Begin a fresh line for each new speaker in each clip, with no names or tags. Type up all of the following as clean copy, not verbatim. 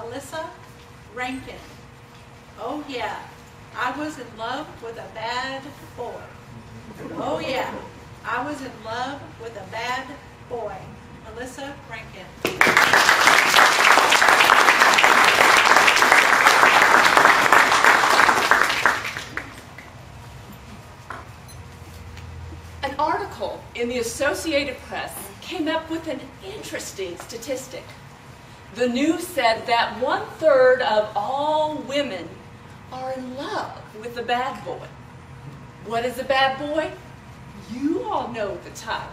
Alyssa Rankin. Oh yeah, I was in love with a bad boy. Oh yeah, I was in love with a bad boy. Alyssa Rankin.
An article in the Associated Press came up with an interesting statistic. The news said that 1/3 of all women are in love with a bad boy. What is a bad boy? You all know the type.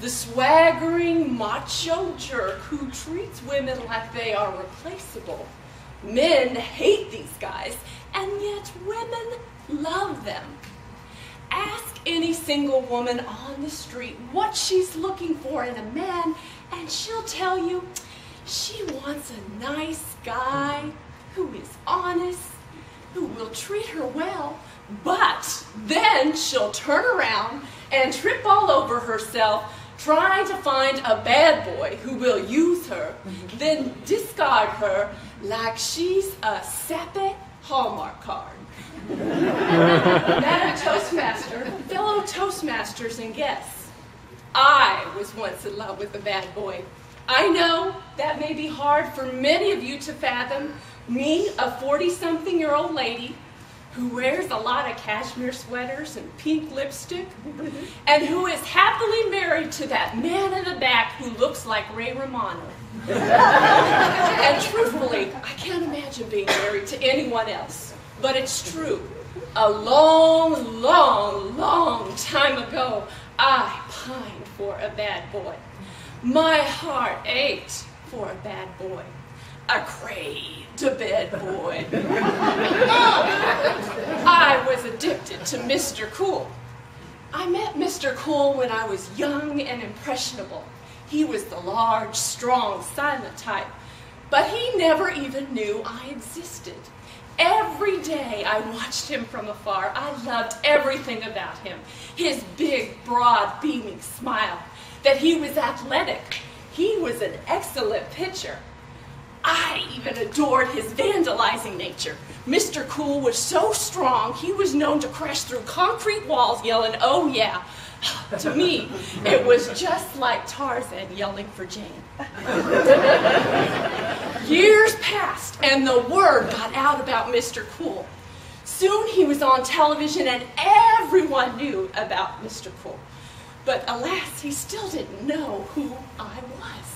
The swaggering, macho jerk who treats women like they are replaceable. Men hate these guys, and yet women love them. Ask any single woman on the street what she's looking for in a man, and she'll tell you she wants a nice guy who is honest, who will treat her well, but then she'll turn around and trip all over herself trying to find a bad boy who will use her, then discard her like she's a sappy Hallmark card. Madam Toastmaster, fellow Toastmasters and guests, I was once in love with a bad boy. I know that may be hard for many of you to fathom. Me, a 40-something-year-old lady who wears a lot of cashmere sweaters and pink lipstick, and who is happily married to that man in the back who looks like Ray Romano. And truthfully, I can't imagine being married to anyone else. But it's true. A long, long, long time ago, I pined for a bad boy. My heart ached for a bad boy. I craved a bad boy. I was addicted to Mr. Cool. I met Mr. Cool when I was young and impressionable. He was the large, strong, silent type, but he never even knew I existed. Every day I watched him from afar. I loved everything about him. His big, broad, beaming smile. That he was athletic. He was an excellent pitcher. I even adored his vandalizing nature. Mr. Cool was so strong, he was known to crash through concrete walls yelling, "Oh yeah." To me, it was just like Tarzan yelling for Jane. Years passed, and the word got out about Mr. Cool. Soon he was on television, and everyone knew about Mr. Cool. But alas, he still didn't know who I was.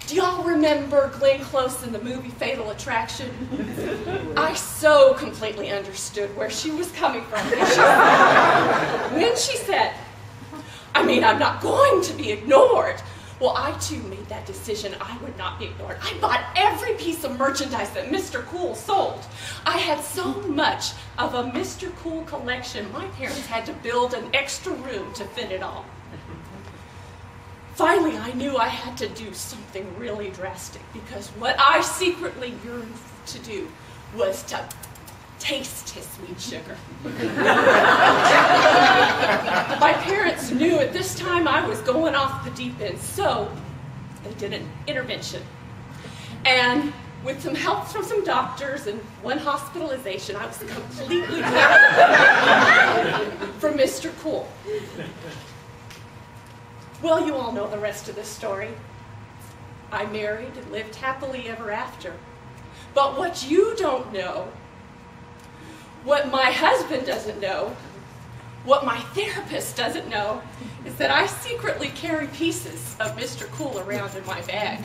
Do y'all remember Glenn Close in the movie Fatal Attraction? I so completely understood where she was coming from. When she said, I'm not going to be ignored. Well, I too made that decision. I would not be ignored. I bought every piece of merchandise that Mr. Cool sold. I had so much of a Mr. Cool collection, my parents had to build an extra room to fit it all. Finally, I knew I had to do something really drastic, because what I secretly yearned to do was to taste his sweet sugar. My parents knew at this time I was going off the deep end, so they did an intervention. And with some help from some doctors and one hospitalization, I was completely from Mr. Cool. Well, you all know the rest of this story. I married and lived happily ever after. But what you don't know, what my husband doesn't know, what my therapist doesn't know, is that I secretly carry pieces of Mr. Cool around in my bag.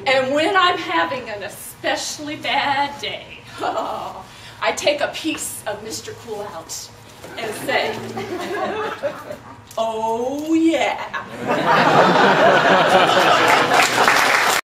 And when I'm having an especially bad day, I take a piece of Mr. Cool out and say, "Oh yeah."